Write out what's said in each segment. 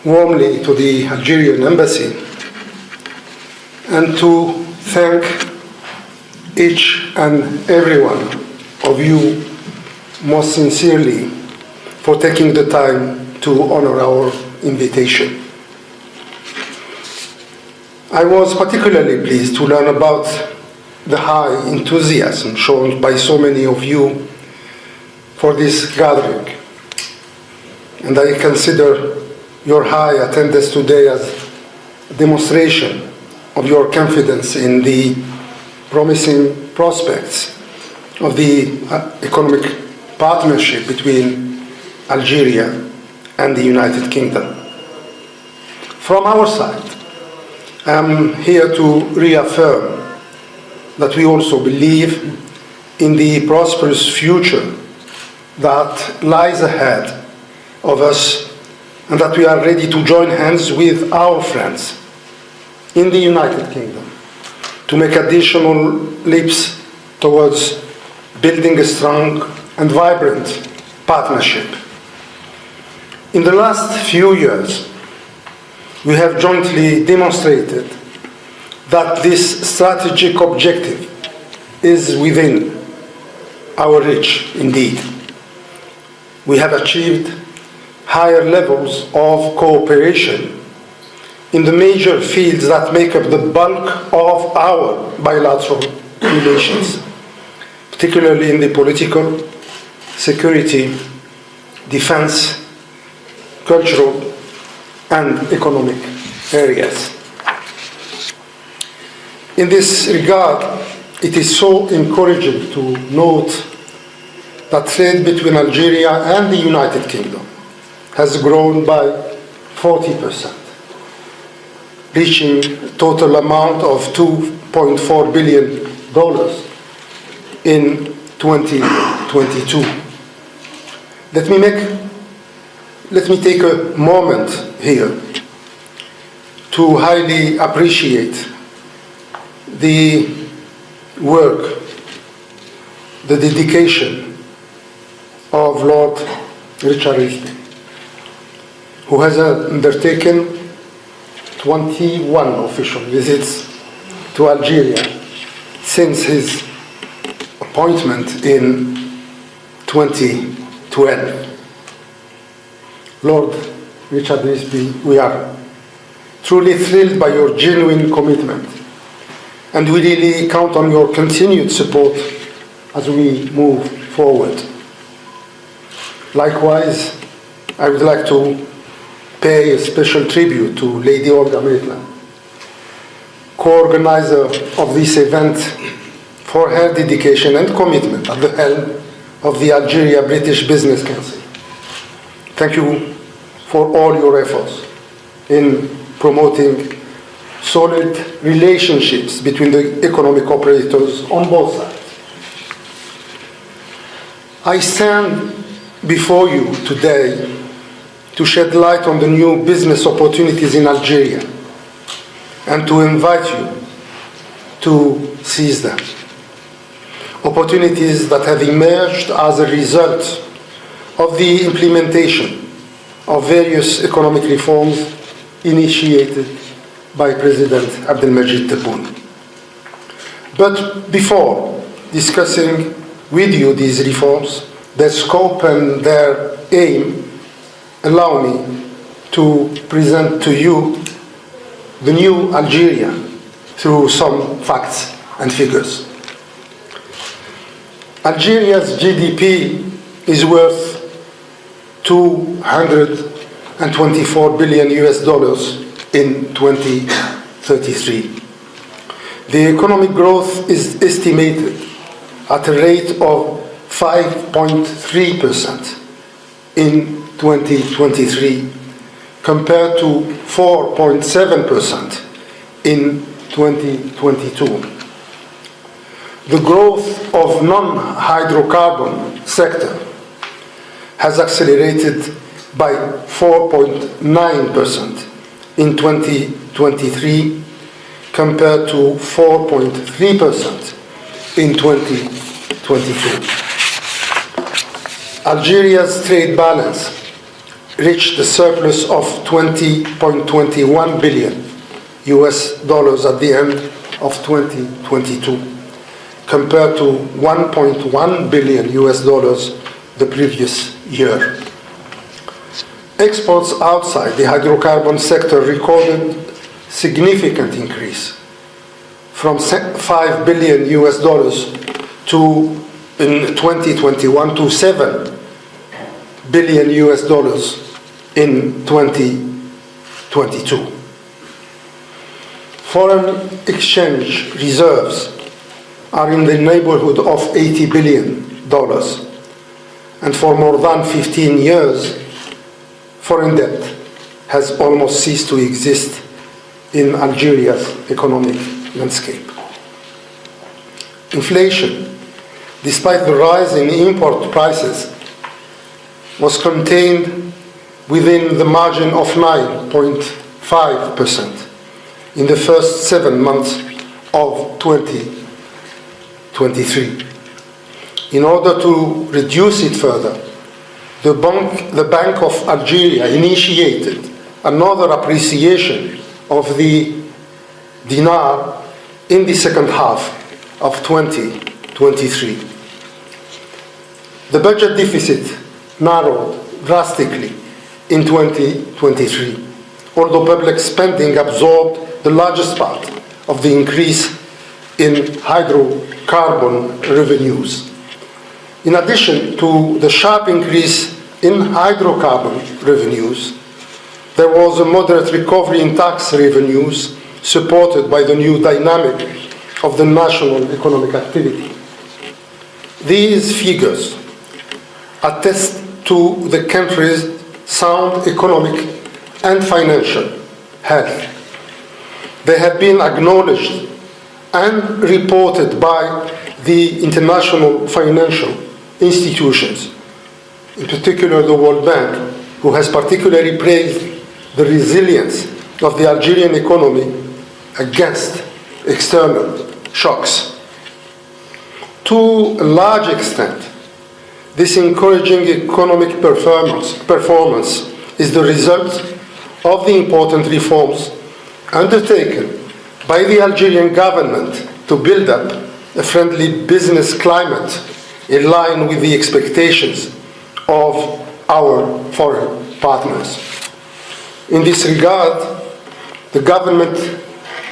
warmly to the Algerian embassy and to thank each and every one of you most sincerely for taking the time to honor our invitation. I was particularly pleased to learn about the high enthusiasm shown by so many of you for this gathering, and I consider your high attendance today as a demonstration of your confidence in the promising prospects of the economic partnership between Algeria and the United Kingdom. From our side, I am here to reaffirm that we also believe in the prosperous future that lies ahead of us, and that we are ready to join hands with our friends in the United Kingdom to make additional leaps towards building a strong and vibrant partnership. In the last few years, we have jointly demonstrated that this strategic objective is within our reach indeed. We have achieved higher levels of cooperation in the major fields that make up the bulk of our bilateral relations, particularly in the political, security, defense, cultural, and economic areas. In this regard, it is so encouraging to note that trade between Algeria and the United Kingdom has grown by 40%, reaching a total amount of $2.4 billion in 2022. Let me take a moment here to highly appreciate the work, the dedication of Lord Richard Risby, who has undertaken 21 official visits to Algeria since his appointment in 2012. Lord Richard Risby, we are truly thrilled by your genuine commitment, and we really count on your continued support as we move forward. Likewise, I would like to pay a special tribute to Lady Olga Maitland, co-organizer of this event, for her dedication and commitment at the helm of the Algeria British Business Council. Thank you for all your efforts in promoting solid relationships between the economic operators on both sides. I stand before you today to shed light on the new business opportunities in Algeria and to invite you to seize them. Opportunities that have emerged as a result of the implementation of various economic reforms initiated by President Abdelmajid Tebboune. But before discussing with you these reforms, their scope and their aim, allow me to present to you the new Algeria through some facts and figures. Algeria's GDP is worth $224 billion in 2033. The economic growth is estimated at a rate of 5.3% in 2023 compared to 4.7% in 2022. The growth of non-hydrocarbon sector has accelerated by 4.9% in 2023 compared to 4.3% in 2022. Algeria's trade balance reached a surplus of $20.21 billion at the end of 2022, compared to $1.1 billion the previous year. Exports outside the hydrocarbon sector recorded significant increase from $5 billion to in 2021 to $7 billion in 2022. Foreign exchange reserves are in the neighborhood of $80 billion, and for more than 15 years, foreign debt has almost ceased to exist in Algeria's economic landscape. Inflation, despite the rise in import prices, was contained within the margin of 9.5% in the first 7 months of 2023. In order to reduce it further, the Bank of Algeria initiated another appreciation of the dinar in the second half of 2023. The budget deficit narrowed drastically in 2023, although public spending absorbed the largest part of the increase in hydrocarbon revenues. In addition to the sharp increase in hydrocarbon revenues, there was a moderate recovery in tax revenues supported by the new dynamic of the national economic activity. These figures attest to the country's sound economic and financial health. They have been acknowledged and reported by the international financial institutions, in particular the World Bank, who has particularly praised the resilience of the Algerian economy against external shocks. To a large extent, this encouraging economic performance is the result of the important reforms undertaken by the Algerian government to build up a friendly business climate in line with the expectations of our foreign partners. In this regard, the government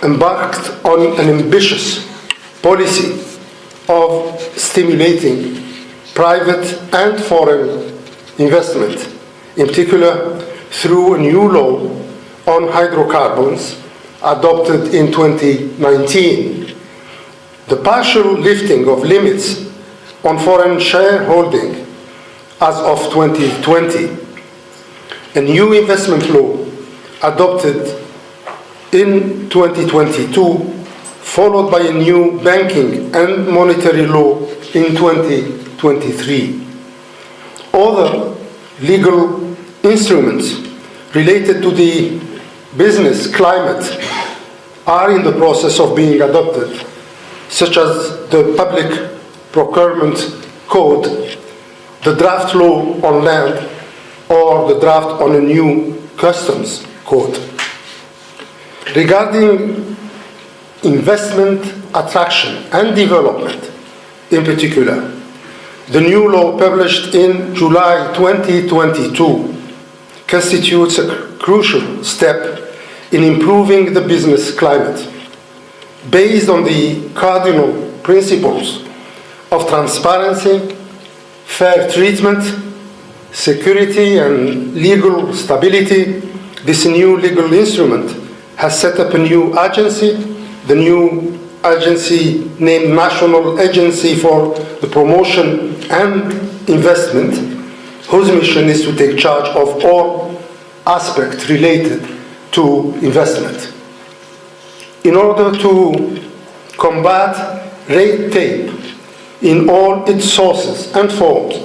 embarked on an ambitious policy of stimulating private and foreign investment, in particular through a new law on hydrocarbons adopted in 2019, the partial lifting of limits on foreign shareholding as of 2020, a new investment law adopted in 2022, followed by a new banking and monetary law in 2023. Other legal instruments related to the business climate are in the process of being adopted, such as the Public Procurement Code, the draft law on land, or the draft on a new customs code. Regarding investment attraction and development in particular, the new law published in July 2022 constitutes a crucial step in improving the business climate. Based on the cardinal principles of transparency, fair treatment, security, and legal stability, this new legal instrument has set up a new agency, the new agency named National Agency for the Promotion and Investment, whose mission is to take charge of all aspects related to investment. In order to combat red tape in all its sources and forms,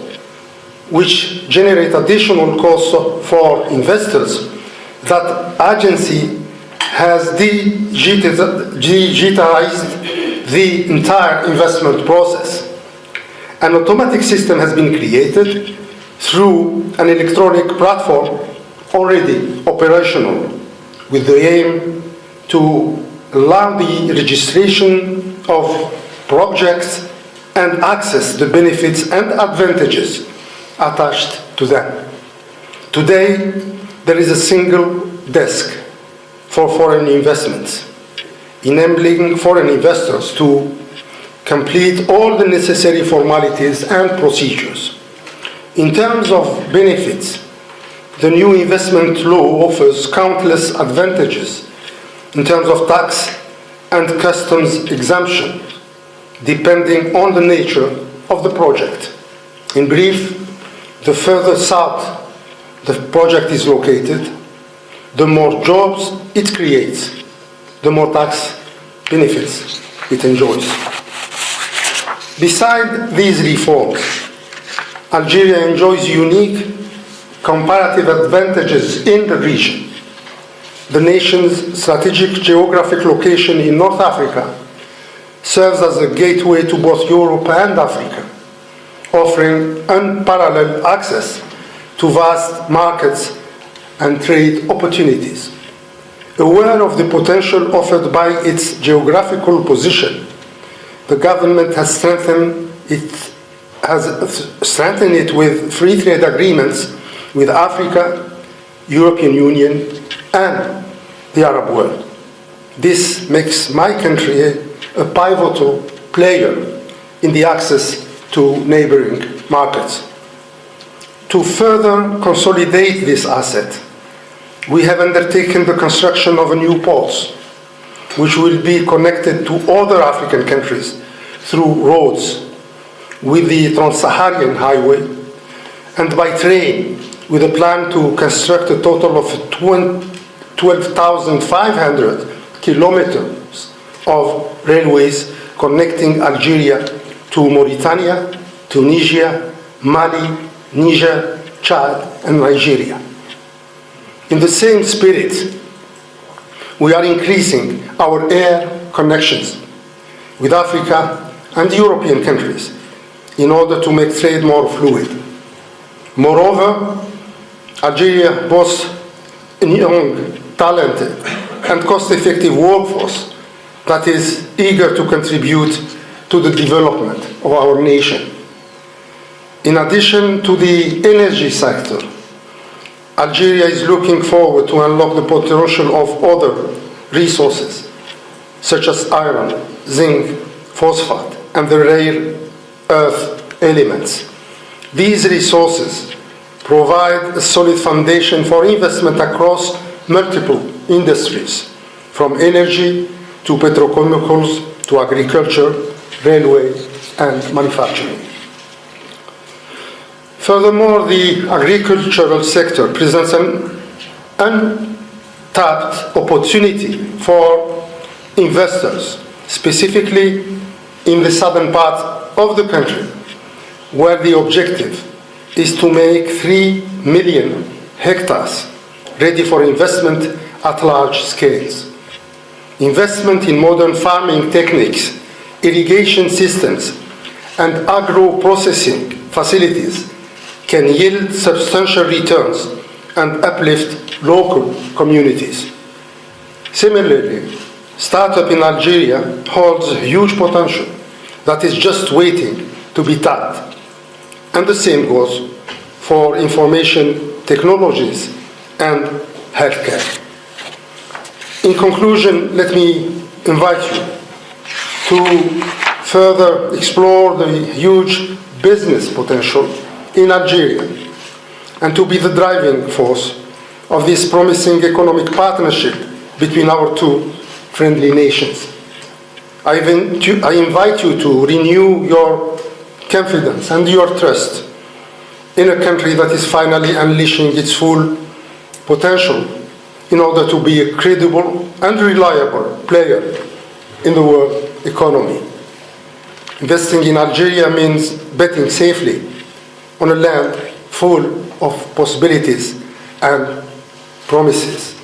which generate additional costs for investors, that agency has digitized the entire investment process. An automatic system has been created through an electronic platform already operational, with the aim to allow the registration of projects and access the benefits and advantages attached to them. Today, there is a single desk for foreign investments, enabling foreign investors to complete all the necessary formalities and procedures. In terms of benefits, the new investment law offers countless advantages in terms of tax and customs exemption, depending on the nature of the project. In brief, the further south the project is located, the more jobs it creates, the more tax benefits it enjoys. Beside these reforms, Algeria enjoys unique comparative advantages in the region. The nation's strategic geographic location in North Africa serves as a gateway to both Europe and Africa, offering unparalleled access to vast markets and trade opportunities. Aware of the potential offered by its geographical position, the government has strengthened it with free trade agreements with Africa, European Union, and the Arab world. This makes my country a pivotal player in the access to neighboring markets. To further consolidate this asset, we have undertaken the construction of a new port, which will be connected to other African countries through roads, with the Trans-Saharan Highway, and by train, with a plan to construct a total of 12,500 kilometers of railways connecting Algeria to Mauritania, Tunisia, Mali, Niger, Chad, and Nigeria. In the same spirit, we are increasing our air connections with Africa and European countries in order to make trade more fluid. Moreover, Algeria boasts a young, talented, and cost-effective workforce that is eager to contribute to the development of our nation. In addition to the energy sector, Algeria is looking forward to unlock the potential of other resources, such as iron, zinc, phosphate, and the rare earth elements. These resources provide a solid foundation for investment across multiple industries, from energy to petrochemicals to agriculture, railway, and manufacturing. Furthermore, the agricultural sector presents an untapped opportunity for investors, specifically in the southern part of the country, where the objective is to make 3 million hectares ready for investment at large scales. Investment in modern farming techniques, irrigation systems, and agro-processing facilities can yield substantial returns and uplift local communities. Similarly, startup in Algeria holds huge potential that is just waiting to be tapped. And the same goes for information technologies and healthcare. In conclusion, let me invite you to further explore the huge business potential in Algeria and to be the driving force of this promising economic partnership between our two friendly nations. I invite you to renew your confidence and your trust in a country that is finally unleashing its full potential in order to be a credible and reliable player in the world economy. Investing in Algeria means betting safely on a land full of possibilities and promises.